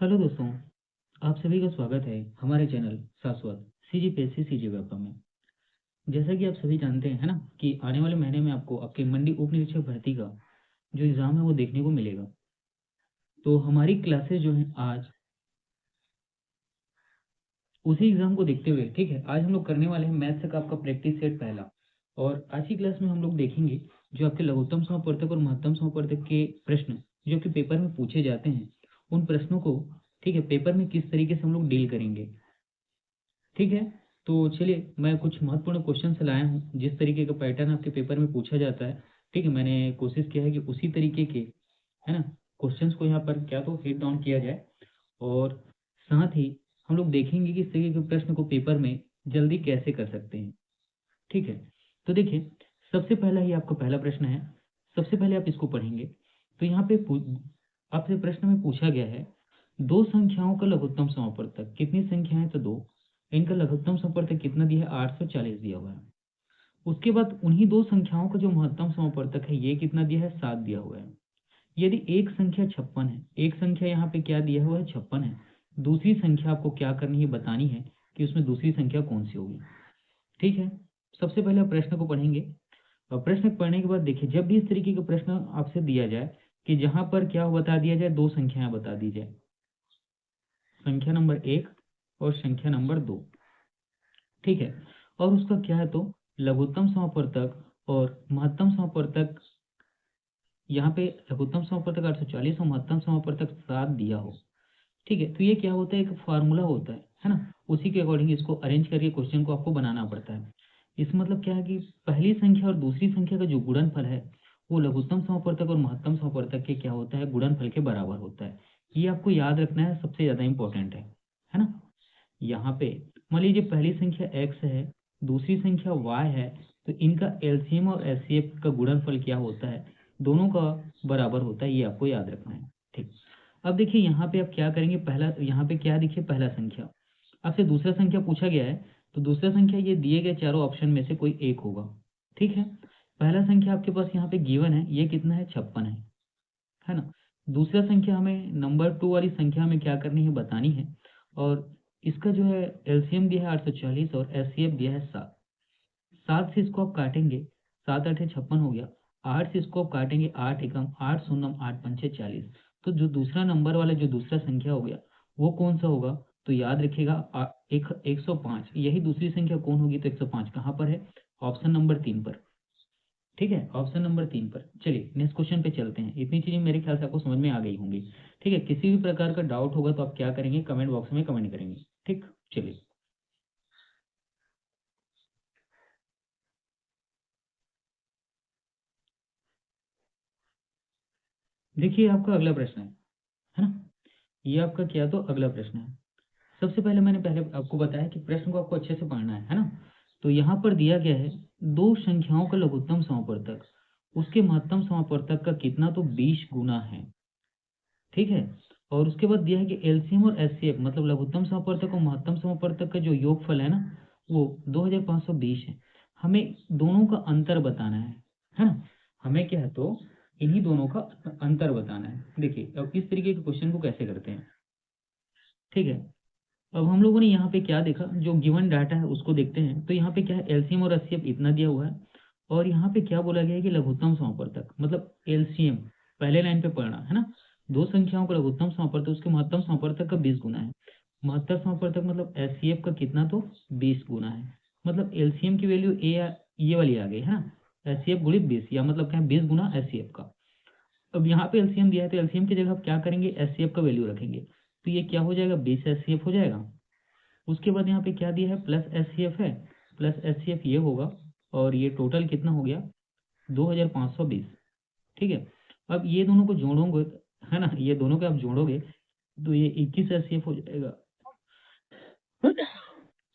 Hello दोस्तों, आप सभी का स्वागत है हमारे चैनल शाश्वत सीजीपीएससी सीजीव्यापा में। जैसा कि आप सभी जानते हैं, है ना, कि आने वाले महीने में आपको आपके मंडी उप निरीक्षक भर्ती का जो एग्ज़ाम है वो देखने को मिलेगा। तो हमारी क्लासेस जो हैं आज उसी एग्ज़ाम को देखते हुए, ठीक है, आज हम लोग करने वाले हैं मैथ्स का आपका प्रैक्टिस सेट पहला। और आज की क्लास में हम लोग देखेंगे जो आपके लघुत्तम समापवर्तक और महत्तम समापवर्तक के प्रश्न जो आपके पेपर में पूछे जाते हैं, उन प्रश्नों को, ठीक है, पेपर में किस तरीके से हम लोग डील करेंगे। ठीक है, तो चलिए मैं कुछ महत्वपूर्ण क्वेश्चन लाया हूँ, जिस तरीके का पैटर्न आपके पेपर में पूछा जाता है। ठीक है, मैंने कोशिश किया है कि उसी तरीके के, है ना, क्वेश्चंस को यहाँ पर क्या तो हिट डाउन किया जाए। और साथ ही हम लोग देखेंगे कि इस तरीके के प्रश्न को पेपर में जल्दी कैसे कर सकते हैं। ठीक है, तो देखिए, सबसे पहला ही आपका पहला प्रश्न है। सबसे पहले आप इसको पढ़ेंगे तो यहाँ पे आपसे प्रश्न में पूछा गया है, दो संख्याओं का लघुत्तम समापवर्तक, कितनी संख्याएं तो दो, इनका लघुत्तम समापवर्तक कितना दिया है, 840 दिया हुआ है। उसके बाद उन्हीं दो संख्याओं का जो महत्तम समापवर्तक है ये कितना दिया है, 7 दिया हुआ है। यदि एक संख्या 56 है, एक संख्या यहाँ पे क्या दिया हुआ है, 56 है, दूसरी संख्या आपको क्या करनी है, बतानी है कि उसमें दूसरी संख्या कौन सी होगी। ठीक है, सबसे पहले आप प्रश्न को पढ़ेंगे और प्रश्न पढ़ने के बाद देखिए, जब भी इस तरीके का प्रश्न आपसे दिया जाए कि जहां पर क्या बता दिया जाए, दो संख्याएं बता दी जाए, संख्या नंबर 1 और संख्या नंबर 2। ठीक है, और उसका क्या है तो लघुत्तम समापवर्तक और महत्तम समापवर्तक, यहाँ पे लघुत्तम समापवर्तक 840 और महत्तम समापवर्तक 7 दिया हो। ठीक है, तो ये क्या होता है, एक फार्मूला होता है ना, उसी के अकॉर्डिंग इसको अरेंज करके क्वेश्चन को आपको बनाना पड़ता है। इस मतलब क्या है कि पहली संख्या और दूसरी संख्या का जो गुणनफल है वो लघुत्तम समापवर्तक और महत्तम समापवर्तक के क्या होता है, गुणनफल के बराबर होता है। ये आपको याद रखना है, सबसे ज़्यादा इंपॉर्टेंट है ना। यहाँ पे मान लीजिए पहली संख्या x है, दूसरी संख्या y है, तो इनका एलसीएम और एचसीएफ का गुणनफल क्या होता है, दोनों का बराबर होता है, ये आपको याद रखना है। ठीक, अब देखिए यहाँ पे आप क्या करेंगे, पहला यहाँ पे क्या देखिए, पहला संख्या आपसे दूसरा संख्या पूछा गया है, तो दूसरा संख्या ये दिए गए चारों ऑप्शन में से कोई एक होगा। ठीक है, पहला संख्या आपके पास यहाँ पे गिवन है, ये कितना है, 56 है ना। दूसरा संख्या हमें नंबर 2 वाली संख्या हमें क्या करनी है, बतानी है। और इसका जो है एलसीएम दिया है 840 और एचसीएफ दिया है 7। 7 से इसको आप काटेंगे, 7 8 56 हो गया। 8 से इसको आप काटेंगे, 8 एकम 8 शून्यम 8 पंचे 40। तो जो दूसरा नंबर वाला जो दूसरा संख्या हो गया वो कौन सा होगा, तो याद रखिएगा, एक 105। यही दूसरी संख्या कौन होगी, तो 105 कहाँ पर है, ऑप्शन नंबर 3 पर। ठीक है, ऑप्शन नंबर 3 पर। चलिए नेक्स्ट क्वेश्चन पे चलते हैं, इतनी चीजें मेरे ख्याल से आपको समझ में आ गई होंगी। ठीक है, किसी भी प्रकार का डाउट होगा तो आप क्या करेंगे, कमेंट बॉक्स में कमेंट करेंगे। ठीक, चलिए देखिए, आपका अगला प्रश्न है ना, ये आपका क्या तो अगला प्रश्न है। सबसे पहले मैंने पहले आपको बताया कि प्रश्न को आपको अच्छे से पढ़ना है ना। तो यहाँ पर दिया गया है, दो संख्याओं का लघुत्तम समापवर्तक उसके महत्तम समापवर्तक का कितना, तो 20 गुना है। ठीक है, और उसके बाद दिया है कि एलसीएम और एचसीएफ मतलब लघुत्तम समापवर्तक और महत्तम समापवर्तक का जो योगफल है ना, वो 2520 है। हमें दोनों का अंतर बताना है ना। हमें क्या है तो इन्हीं दोनों का अंतर बताना है। देखिए अब इस तरीके के क्वेश्चन को कैसे करते हैं। ठीक है, अब हम लोगों ने यहाँ पे क्या देखा, जो गिवन डाटा है उसको देखते हैं। तो यहाँ पे क्या है, एलसीएम और एचसीएफ इतना दिया हुआ है, और यहाँ पे क्या बोला गया है कि लघुत्तम समापवर्तक मतलब एलसीएम, पहले लाइन पे पढ़ना है ना, दो संख्याओं का लघुत्तम समापवर्तक उसके महत्तम समापवर्तक का 20 गुना है। महत्तम समापवर्तक मतलब एचसीएफ का कितना, तो 20 गुना है। मतलब एलसीएम की वैल्यू ये वाली आ गई है ना, एचसीएफ गुणित 20, या मतलब क्या है, 20 गुना एचसीएफ का। अब यहाँ पे एलसीएम दिया है तो एलसीएम की जगह आप क्या करेंगे, एचसीएफ का वैल्यू रखेंगे, तो ये क्या हो जाएगा, 20 एचसीएफ हो जाएगा। उसके बाद यहाँ पे क्या दिया है, प्लस एच सी एफ है, प्लस एच सी एफ ये होगा, और ये टोटल कितना हो गया, 2520। ठीक है, अब ये दोनों को जोड़ोगे, है ना, ये दोनों को आप जोड़ोगे तो ये 21 एच सी एफ हो जाएगा,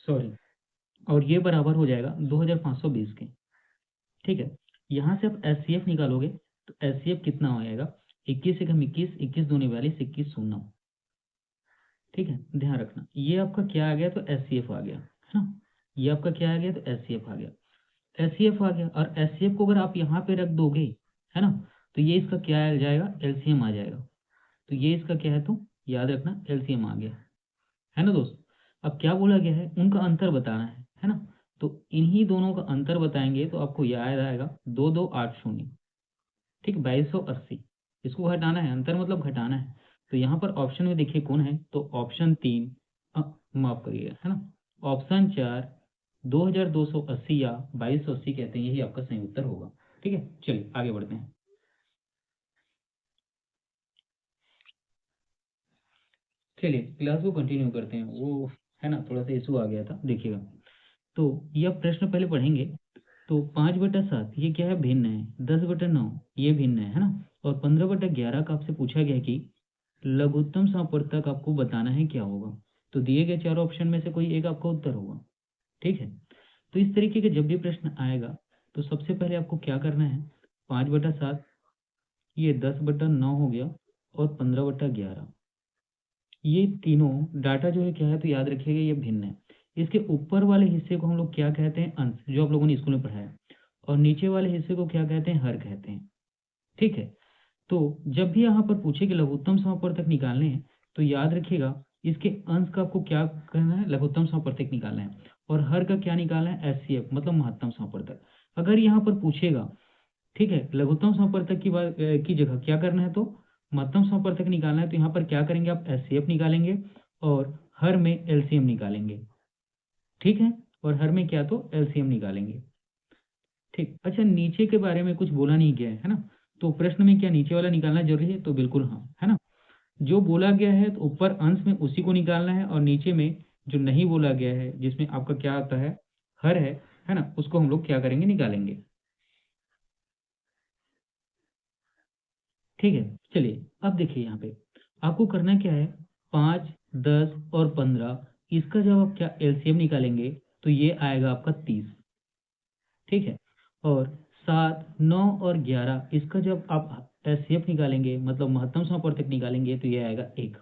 सॉरी, और ये बराबर हो जाएगा 2520 के। ठीक है, यहाँ से आप एच सी एफ निकालोगे तो एच सी एफ कितना हो जाएगा, 21 एकम 21, 21 दूनी 42, 21 शून्य। ठीक है, ध्यान रखना, ये आपका क्या आ गया, तो एच सी एफ आ गया, है ना, ये आपका क्या आ गया, तो एच सी एफ आ गया। एचसीएफ आ गया, और एचसीएफ को अगर आप यहाँ पे रख दोगे, है ना, तो ये इसका क्या आ जाएगा, एलसीएम आ जाएगा। तो ये इसका क्या है, तो याद रखना एलसीएम आ गया, है ना दोस्त। अब क्या बोला गया है, उनका अंतर बताना है ना। तो इन्हीं दोनों का अंतर बताएंगे तो आपको याद आएगा 2280, ठीक, 2280। इसको घटाना है, अंतर मतलब घटाना है। तो यहाँ पर ऑप्शन में देखिए कौन है, तो ऑप्शन 3, माफ करिएगा, है ना, ऑप्शन 4 2280 या 2280 कहते हैं, यही आपका सही उत्तर होगा। ठीक है, चलिए आगे बढ़ते हैं। चलिए क्लास को कंटिन्यू करते हैं, वो है ना थोड़ा सा इशू आ गया था, देखिएगा। तो यह प्रश्न पहले पढ़ेंगे। तो 5/7 ये क्या है, भिन्न है। 10/9 ये भिन्न है ना। और 15/11 का आपसे पूछा गया कि लघुत्तम समवर्तक आपको बताना है क्या होगा। तो दिए गए चारों ऑप्शन में से कोई एक आपका उत्तर होगा। ठीक है। तो इस तरीके के जब भी प्रश्न आएगा तो सबसे पहले आपको क्या करना है, 5/7 ये 10/9 हो गया और 15/11, ये तीनों डाटा जो है क्या है, तो याद रखिएगा ये भिन्न है। इसके ऊपर वाले हिस्से को हम लोग क्या कहते हैं, अंश, जो आप लोगों ने स्कूल में पढ़ा है। और नीचे वाले हिस्से को क्या कहते हैं, हर कहते हैं। ठीक है। तो जब भी यहाँ पर पूछे कि लघुत्तम समवर्तक निकालने हैं तो याद रखिएगा इसके अंश का आपको क्या करना है, लघुत्तम समवर्तक निकालना है। और हर का क्या निकालना है, एचसीएफ मतलब महत्तम समवर्तक। अगर यहाँ पर पूछेगा, ठीक है, लघुत्तम समवर्तक की बात की जगह क्या करना है, तो महत्तम समवर्तक निकालना है, तो यहाँ पर क्या करेंगे आप, एचसीएफ निकालेंगे और हर में एलसीएम निकालेंगे। ठीक है। और हर में क्या, तो एलसीएम निकालेंगे। ठीक। अच्छा, नीचे के बारे में कुछ बोला नहीं गया है ना। तो प्रश्न में क्या नीचे वाला निकालना जरूरी है, तो बिल्कुल हाँ, है ना। जो बोला गया है तो ऊपर अंश में उसी को निकालना है, और नीचे में जो नहीं बोला गया है जिसमें आपका क्या आता है, हर है ना, उसको हम लोग क्या करेंगे, निकालेंगे। ठीक है। चलिए अब देखिए यहाँ पे आपको करना क्या है, 5, 10 और 15, इसका जब आप क्या एलसीएम निकालेंगे तो ये आएगा आपका 30। ठीक है। और 7, 9 और 11, इसका जब आप एचसीएफ निकालेंगे मतलब महत्तम समापवर्तक निकालेंगे तो ये आएगा 1।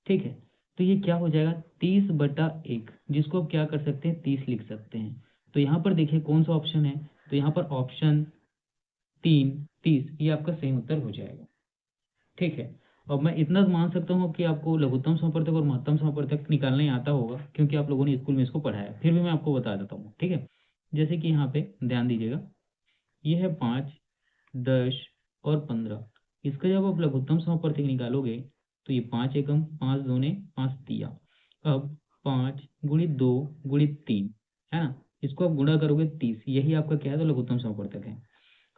ठीक है। तो ये क्या हो जाएगा, 30/1, जिसको आप क्या कर सकते हैं, 30 लिख सकते हैं। तो यहाँ पर देखिए कौन सा ऑप्शन है, तो यहाँ पर ऑप्शन 3, 30, ये आपका सही उत्तर हो जाएगा। ठीक है। और मैं इतना तो मान सकता हूँ कि आपको लघुत्तम समवर्तक और महत्तम समवर्तक निकालना ही आता होगा, क्योंकि आप लोगों ने स्कूल में इसको पढ़ा है। फिर भी मैं आपको बता देता हूँ। ठीक है। जैसे कि यहाँ पे ध्यान दीजिएगा, ये है 5, 10 और 15, इसका जब आप लघुत्तम समवर्तक निकालोगे तो ये 5 एकम, 5 दूने 5 तिया। अब 5 गुणित 2 गुणित 3, है ना, इसको आप गुणा करोगे 30, यही आपका क्या है, तो लघुत्तम समवर्तक है।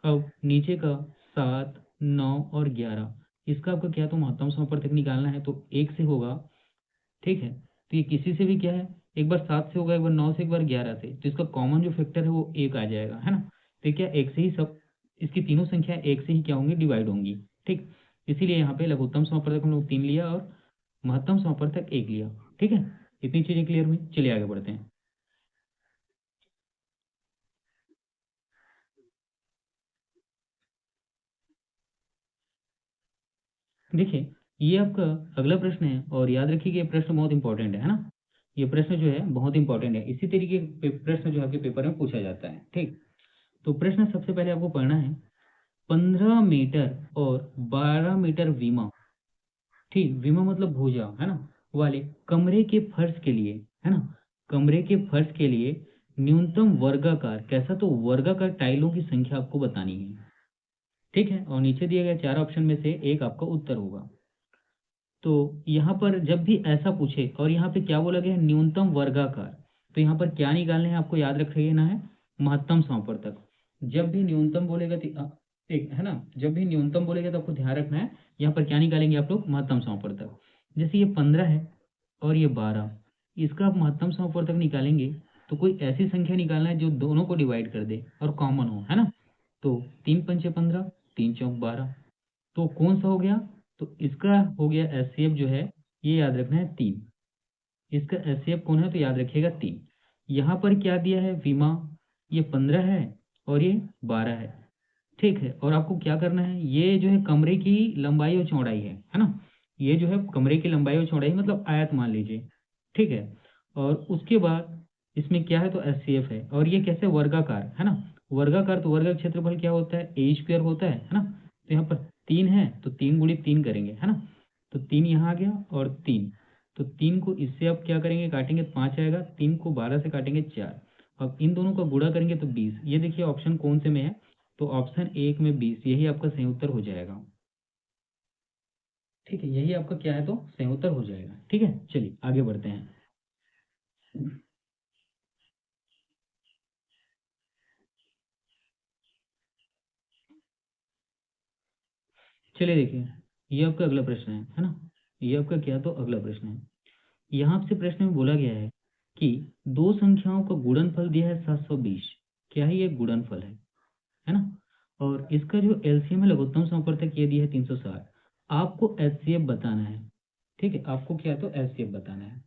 अब नीचे का 7, 9 और 11, इसका आपका क्या, तो महत्तम समवर्तक निकालना है, तो 1 से होगा। ठीक है। तो ये किसी से भी क्या है, एक बार 7 से होगा, एक बार 9 से, एक बार 11 से, तो इसका कॉमन जो फैक्टर है वो 1 आ जाएगा, है ना। तो ये क्या, एक से ही सब, इसकी तीनों संख्या एक से ही क्या होंगी, डिवाइड होंगी। ठीक। इसीलिए यहाँ पे लघुत्तम समापवर्तक हम लोग 3 लिया और महत्तम समापवर्तक 1 लिया। ठीक है। इतनी चीजें क्लियर हुई, चलिए आगे बढ़ते हैं। देखिए ये आपका अगला प्रश्न है, और याद रखिए कि ये प्रश्न बहुत इंपॉर्टेंट है ना। ये प्रश्न जो है बहुत इंपॉर्टेंट है, इसी तरीके के प्रश्न जो आपके पेपर में पूछा जाता है। ठीक। तो प्रश्न सबसे पहले आपको पढ़ना है, 15 मीटर और 12 मीटर विमा, ठीक, विमा मतलब भुजा, है ना, वाले कमरे के फर्श के लिए, है ना, कमरे के फर्श के लिए न्यूनतम वर्गाकार, कैसा, तो वर्गाकार टाइलों की संख्या आपको बतानी है। ठीक है। और नीचे दिए गए चार ऑप्शन में से एक आपका उत्तर होगा। तो यहाँ पर जब भी ऐसा पूछे, और यहाँ पे क्या बोला गया है, न्यूनतम वर्गाकार, तो यहाँ पर क्या निकालने हैं आपको याद रख लेना है, महत्तम समापवर्तक। जब भी न्यूनतम बोलेगा तो एक है ना, जब भी न्यूनतम बोलेगा तो आपको ध्यान रखना है, यहाँ पर क्या निकालेंगे आप लोग, महत्तम समापवर्तक। जैसे ये 15 है और ये 12, इसका आप महत्तम समापवर्तक निकालेंगे तो कोई ऐसी संख्या निकालना है जो दोनों को डिवाइड कर दे और कॉमन हो, है ना। तो 3×5 = 15, 3×4 = 12, तो कौन सा हो गया, तो इसका हो गया एचसीएफ जो है, ये याद रखना है 3। इसका एचसीएफ कौन है, तो याद रखिएगा 3। यहाँ पर क्या दिया है, विमा, ये 15 है और ये 12 है। ठीक है। और आपको क्या करना है, ये जो है कमरे की लंबाई और चौड़ाई है ना, ये जो है कमरे की लंबाई और चौड़ाई मतलब आयत मान लीजिए। ठीक है। और उसके बाद इसमें क्या है, तो एचसीएफ है, और ये कैसे, वर्गाकार, है ना। वर्गाकार तो वर्ग क्षेत्रफल क्या होता है, ए स्क्वायर होता है ना। तो यहाँ पर 3 है तो 3 गुणित 3 करेंगे, है ना। तो 3 यहाँ आ गया और 3, तो 3 को इससे अब क्या करेंगे, काटेंगे, 5 आएगा, 3 को 12 से काटेंगे 4, अब इन दोनों का गुणा करेंगे तो 20। ये देखिए ऑप्शन कौन से में है, तो ऑप्शन 1 में 20, यही आपका सही उत्तर हो जाएगा। ठीक है, यही आपका क्या है, तो सही उत्तर हो जाएगा। ठीक है, चलिए आगे बढ़ते हैं। चलिए देखिए, ये आपका अगला प्रश्न है ना, ये आपका क्या, तो अगला प्रश्न है। यहाँ आपसे प्रश्न में बोला गया है कि दो संख्याओं का गुणनफल दिया है 720, क्या है, ये गुणनफल है ना, और इसका जो एलसीएम है, लघुत्तम समापवर्तक, ये दिया है 360। आपको एचसीएफ बताना है। ठीक है, आपको क्या, तो एचसीएफ बताना है।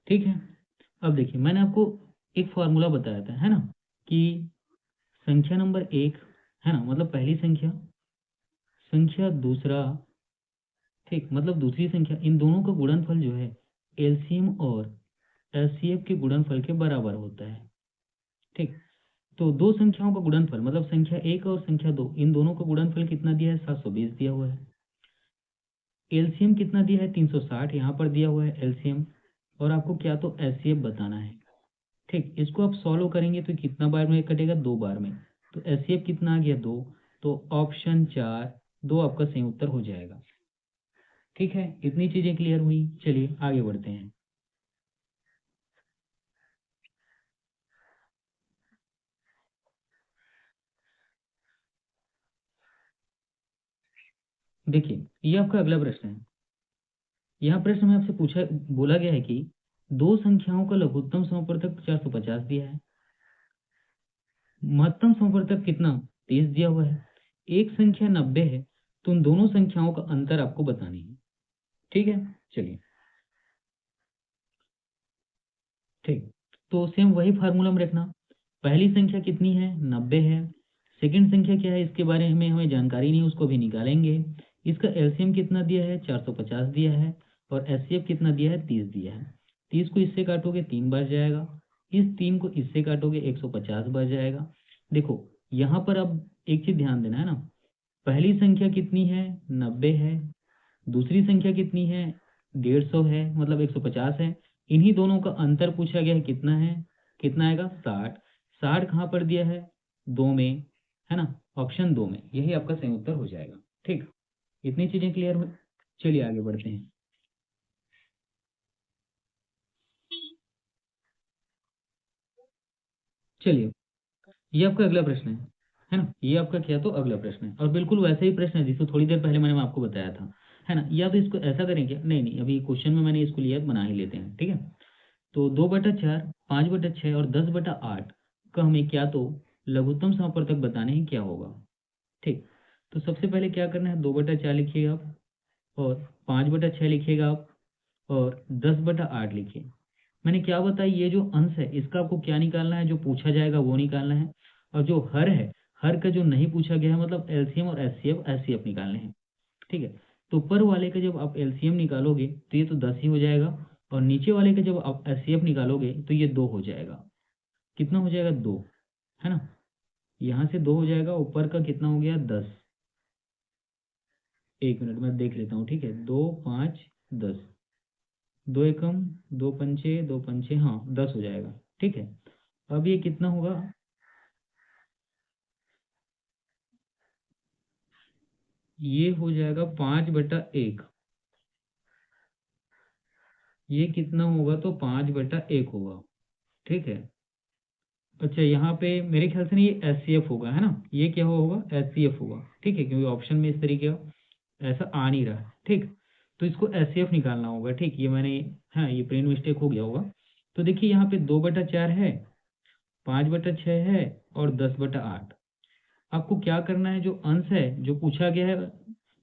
ठीक है, अब देखिए मैंने आपको एक फार्मूला बताया था, है ना, कि संख्या नंबर 1, है ना, मतलब पहली संख्या, संख्या दूसरा, ठीक, मतलब दूसरी संख्या, इन दोनों का गुणनफल जो है एलसीएम और एचसीएफ के गुणनफल के बराबर होता है। ठीक, तो दो संख्याओं का गुणनफल, मतलब संख्या 1 और संख्या 2, इन दोनों का गुणनफल कितना दिया है, 720 दिया हुआ है। एलसीएम कितना दिया है, 360, यहाँ पर दिया हुआ है एलसीएम, और आपको क्या, तो एचसीएफ बताना है। ठीक, इसको आप सॉल्व करेंगे तो कितना बार में कटेगा, 2 बार में, तो एचसीएफ कितना आ गया, 2, तो ऑप्शन 4, 2 आपका सही उत्तर हो जाएगा। ठीक है, इतनी चीजें क्लियर हुई, चलिए आगे बढ़ते हैं। देखिए, ये आपका अगला प्रश्न है। यहाँ प्रश्न में आपसे पूछा, बोला गया है कि दो संख्याओं का लघुत्तम समवर्तक 450 दिया है, महत्तम समवर्तक कितना, 30 दिया हुआ है, एक संख्या 90 है, तो उन दोनों संख्याओं का अंतर आपको बतानी है। ठीक है, चलिए, ठीक, तो सेम वही फार्मूला में रखना। पहली संख्या कितनी है, 90 है, सेकंड संख्या क्या है, इसके बारे में हमें जानकारी नहीं, उसको भी निकालेंगे। इसका एलसीएम कितना दिया है, 450 दिया है, और एचसीएफ कितना दिया है, 30 दिया है। 30 को इससे काटोगे 3 बार जाएगा, इस 3 को इससे काटोगे 150 बार जाएगा। देखो, यहाँ पर अब एक चीज ध्यान देना है ना, पहली संख्या कितनी है, 90 है, दूसरी संख्या कितनी है, 150 है, मतलब 150 है, इन्हीं दोनों का अंतर पूछा गया है, कितना है, कितना आएगा, 60। 60 कहाँ पर दिया है, 2 में, है ना, ऑप्शन 2 में, यही आपका सही उत्तर हो जाएगा। ठीक, इतनी चीजें क्लियर हो, चलिए आगे बढ़ते हैं। चलिए, ये आपका अगला प्रश्न है ना, ये आपका क्या, तो अगला प्रश्न है, और बिल्कुल वैसे ही प्रश्न है जिसको थोड़ी देर पहले मैंने आपको बताया था, है ना, या तो इसको ऐसा करें क्या, नहीं नहीं, अभी क्वेश्चन में मैंने इसको लिया, बना ही लेते हैं। ठीक है, तो 2/4, 5/6 और 10/8 का हमें क्या, तो लघुत्तम समापवर्तक बताने हैं, क्या होगा। ठीक, तो सबसे पहले क्या करना है, 2/4 लिखिएगा आप, और 5/6 लिखिएगा आप, और 10/8 लिखिए। मैंने क्या बताया, ये जो अंश है इसका आपको क्या निकालना है, जो पूछा जाएगा वो निकालना है, और जो हर है, हर का जो नहीं पूछा गया है, मतलब एलसीएम और एचसीएफ, एचसीएफ निकालने हैं। ठीक है, तो ऊपर वाले का जब आप एलसीएम निकालोगे तो ये तो 10 ही हो जाएगा, और नीचे वाले का जब आप एचसीएफ निकालोगे तो ये 2 हो जाएगा। कितना हो जाएगा, 2, है ना, यहाँ से 2 हो जाएगा, ऊपर का कितना हो गया, 10। एक मिनट मैं देख लेता हूँ, ठीक है, 2, 5, 10, 2 एकम, 2 पंचे, 2 पंचे, हाँ 10 हो जाएगा। ठीक है, अब ये कितना होगा, ये हो जाएगा 5/1, ये कितना होगा, तो 5/1 होगा। ठीक है, अच्छा यहाँ पे मेरे ख्याल से नहीं, ये एच सी एफ होगा, है ना, ये क्या होगा, एच सी एफ होगा। ठीक है, क्योंकि ऑप्शन में इस तरीके का ऐसा आ नहीं रहा है। ठीक, तो इसको एच सी एफ निकालना होगा। ठीक, ये मैंने, हाँ ये प्लेन मिस्टेक हो गया होगा। तो देखिए यहाँ पे 2/4 है, 5/6 है, और 10/8। आपको क्या करना है, जो अंश है, जो पूछा गया है,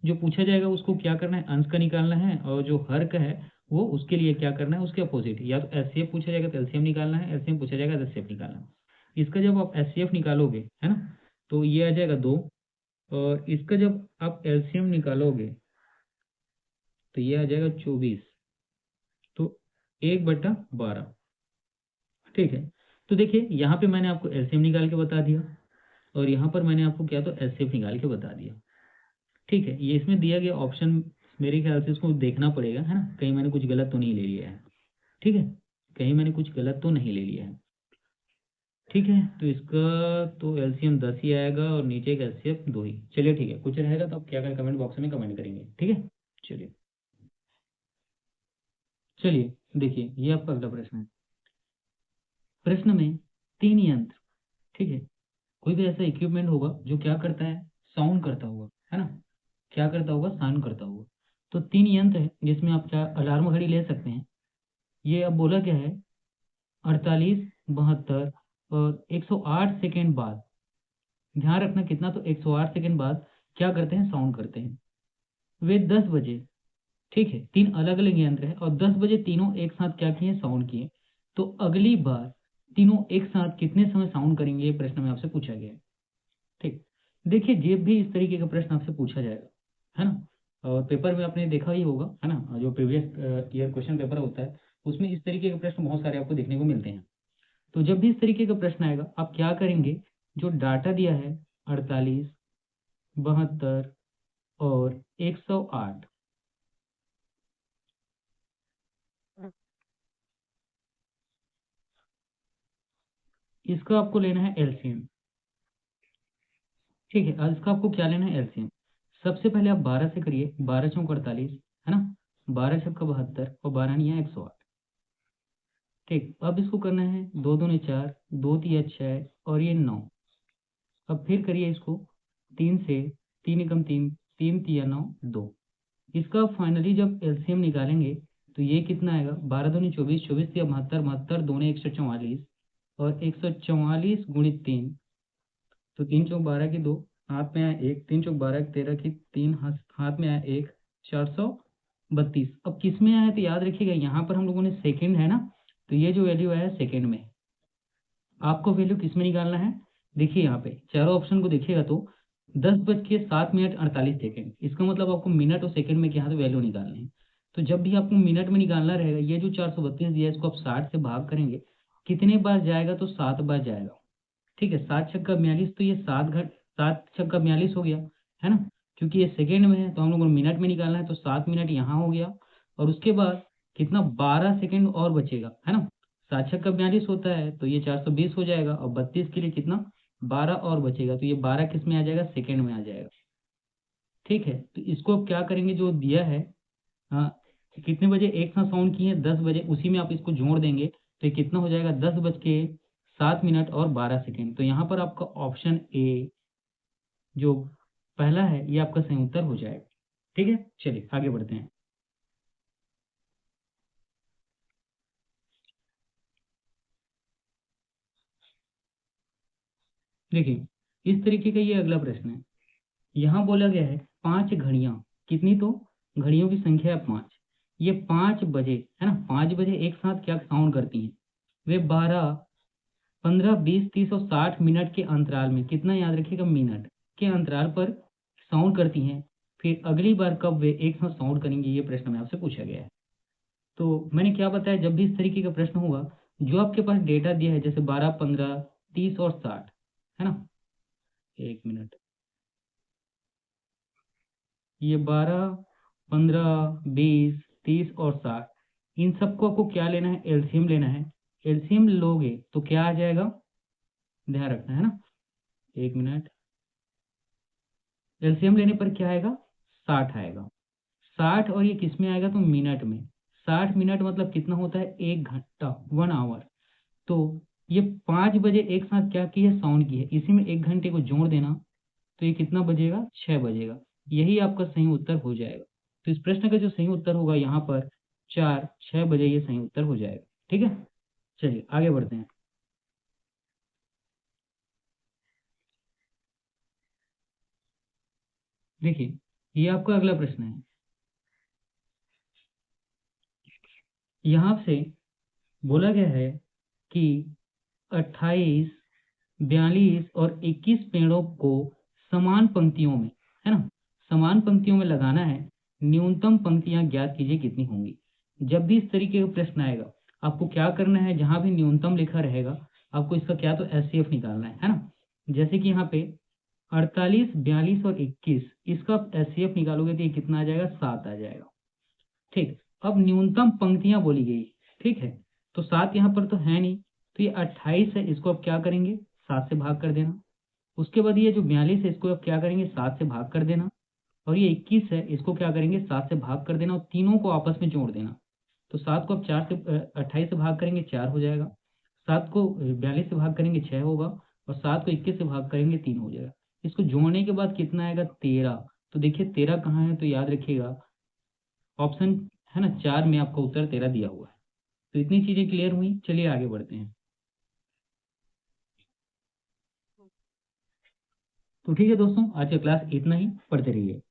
जो पूछा जाएगा उसको क्या करना है, अंश का निकालना है, और जो हर का है वो उसके लिए क्या करना है, उसके अपोजिट, या तो एचसीएफ पूछा जाएगा तो एलसीएम निकालना है, एलसीएम पूछा जाएगा तो एचसीएफ निकालना है। इसका जब आप एचसीएफ निकालोगे, है ना, तो ये आ जाएगा 2, और इसका जब आप एलसीएम निकालोगे तो ये आ जाएगा 24, तो 1/12। ठीक है, तो देखिए यहाँ पे मैंने आपको एलसीएम निकाल के बता दिया, और यहाँ पर मैंने आपको क्या, तो एचसीएफ निकाल के बता दिया। ठीक है, ये इसमें दिया गया ऑप्शन मेरे ख्याल से इसको देखना पड़ेगा, है ना, कहीं मैंने कुछ गलत तो नहीं ले लिया है। ठीक है, कहीं मैंने कुछ गलत तो नहीं ले लिया है। ठीक है, तो इसका तो एलसीएम 10 ही आएगा और नीचे का एचसीएफ 2 ही। चलिए ठीक है, कुछ रहेगा तो आप क्या करें, कमेंट बॉक्स में कमेंट करेंगे। ठीक है, चलिए चलिए देखिए, ये आपका अगला प्रश्न है। प्रश्न में 3 यंत्र, ठीक है, कोई भी ऐसा इक्विपमेंट होगा जो क्या करता है, साउंड करता होगा, है ना, क्या करता होगा, साउंड करता होगा। तो 3 यंत्र है जिसमें आप क्या अलार्म घड़ी ले सकते हैं। ये अब बोला क्या है, 48, 72 और 108 सेकेंड बाद, ध्यान रखना कितना, तो 108 सेकेंड बाद क्या करते हैं, साउंड करते हैं। वे 10 बजे, ठीक है, 3 अलग अलग यंत्र है और 10 बजे तीनों एक साथ क्या किए, साउंड किए। तो अगली बार तीनों एक साथ कितने समय साउंड करेंगे, ये प्रश्न में आपसे पूछा गया है। ठीक, देखिए जब भी इस तरीके का प्रश्न आपसे पूछा जाएगा, है ना, और पेपर में आपने देखा ही होगा, है ना, जो प्रीवियस ईयर क्वेश्चन पेपर होता है उसमें इस तरीके के प्रश्न बहुत सारे आपको देखने को मिलते हैं। तो जब भी इस तरीके का प्रश्न आएगा आप क्या करेंगे, जो डाटा दिया है 48, 72 और 108, इसका आपको लेना है एलसीएम। ठीक है, आज इसका आपको क्या लेना है, एलसीएम। सबसे पहले आप 12 से करिए, 12 चौक 48, है ना, 12 छक्का 72 और 12 निया 108। ठीक, अब इसको करना है, 2 दूनी 4, 2 तिया 6 और ये 9। अब फिर करिए इसको 3 से, 3 एकम 3, 3 तिया 9, 2। इसका फाइनली जब एलसीएम निकालेंगे तो ये कितना आएगा, 12 दूनी 24, 24 तिया 72, 72 दूनी 144 और 144 गुणित 3, तो 3 चौक 12 की 2, हाथ में आया 1, 3 चौक 12 की 13 की 3, हाथ में आया 1, 432। अब किस में आया है, तो याद रखिएगा यहाँ पर हम लोगों ने सेकंड है ना, तो ये जो वैल्यू आया सेकंड में। आपको वैल्यू किस में निकालना है, देखिए यहाँ पे चारों ऑप्शन को देखिएगा तो 10 बज के 7 मिनट 48 सेकेंड, इसका मतलब आपको मिनट और सेकंड में क्या है, तो वैल्यू निकालनी है। तो जब भी आपको मिनट में निकालना रहेगा, ये जो 432 दिया है इसको आप 60 से भाग करेंगे, कितने बार जाएगा, तो 7 बार जाएगा। ठीक है, 7 छक्का 42, तो ये 7 छक्का 42 हो गया, है ना, क्योंकि ये सेकेंड में है तो हम लोग को मिनट में निकालना है, तो 7 मिनट यहाँ हो गया। और उसके बाद कितना, 12 सेकेंड और बचेगा, है ना, 7 छक्का 42 होता है तो ये 420 हो जाएगा और 32 के लिए कितना, 12 और बचेगा, तो ये 12 किस में आ जाएगा, सेकेंड में आ जाएगा। ठीक है, तो इसको आप क्या करेंगे, जो दिया है, हाँ, कितने बजे एक साथ साउंड किए, 10 बजे, उसी में आप इसको जोड़ देंगे तो ये कितना हो जाएगा, 10 बज के 7 मिनट और 12 सेकेंड। तो यहाँ पर आपका ऑप्शन ए जो पहला है ये आपका सही उत्तर हो जाएगा। ठीक है, चलिए आगे बढ़ते हैं। देखिए इस तरीके का ये अगला प्रश्न है। यहाँ बोला गया है 5 घड़ियां, कितनी, तो घड़ियों की संख्या है 5। ये 5 बजे, है ना, 5 बजे एक साथ क्या साउंड करती हैं, वे 12, 15, 20, 30 और 60 मिनट के अंतराल में, कितना याद रखिएगा, मिनट के अंतराल पर साउंड करती हैं। फिर अगली बार कब वे एक साथ साउंड करेंगे, ये प्रश्न में आपसे पूछा गया है। तो मैंने क्या बताया, जब भी इस तरीके का प्रश्न होगा, जो आपके पास डेटा दिया है जैसे 12, 15, 30 और 60, है ना, 1 मिनट, ये 12, 15, 20, 30 और 60, इन सबको आपको क्या लेना है, एलसीएम लेना है। एलसीएम लोगे तो क्या आ जाएगा, ध्यान रखना है ना, 1 मिनट, एलसीएम लेने पर क्या आएगा, 60 आएगा। 60 और ये किस में आएगा, तो मिनट में। 60 मिनट मतलब कितना होता है, 1 घंटा, 1 आवर। तो ये 5 बजे एक साथ क्या की है, साउंड की है, इसी में 1 घंटे को जोड़ देना, तो ये कितना बजेगा, 6 बजेगा। यही आपका सही उत्तर हो जाएगा। तो इस प्रश्न का जो सही उत्तर होगा यहाँ पर 4, 6 बजे, ये सही उत्तर हो जाएगा। ठीक है, चलिए आगे बढ़ते हैं। देखिए ये आपका अगला प्रश्न है। यहाँ से बोला गया है कि 28, 42 और 21 पेड़ों को समान पंक्तियों में, है ना, समान पंक्तियों में लगाना है। न्यूनतम पंक्तियां ज्ञात कीजिए कितनी होंगी। जब भी इस तरीके का प्रश्न आएगा आपको क्या करना है, जहां भी न्यूनतम लिखा रहेगा आपको इसका क्या, तो एचसीएफ निकालना है ना। जैसे कि यहाँ पे 48, 42 और 21, इसका एचसीएफ निकालोगे तो ये कितना आ जाएगा? 7 आ जाएगा। ठीक, अब न्यूनतम पंक्तियां बोली गई। ठीक है, तो 7 यहाँ पर तो है नहीं, तो ये 28 है, इसको अब क्या करेंगे? 7 से भाग कर देना। उसके बाद ये जो 42 है, इसको अब क्या करेंगे? 7 से भाग कर देना। और ये 21 है, इसको क्या करेंगे? 7 से भाग कर देना और तीनों को आपस में जोड़ देना। तो 7 को अब 28 से भाग करेंगे, 4 हो जाएगा। 7 को 42 से भाग करेंगे, 6 होगा। और 7 को 21 से भाग करेंगे, 3 हो जाएगा। इसको जोड़ने के बाद कितना आएगा? 13। तो देखिए 13 कहाँ है, तो याद रखिएगा ऑप्शन है ना 4 में आपका उत्तर 13 दिया हुआ है। तो इतनी चीजें क्लियर हुई, चलिए आगे बढ़ते हैं। तो ठीक है दोस्तों, आज का क्लास इतना ही, पढ़ते रहिए।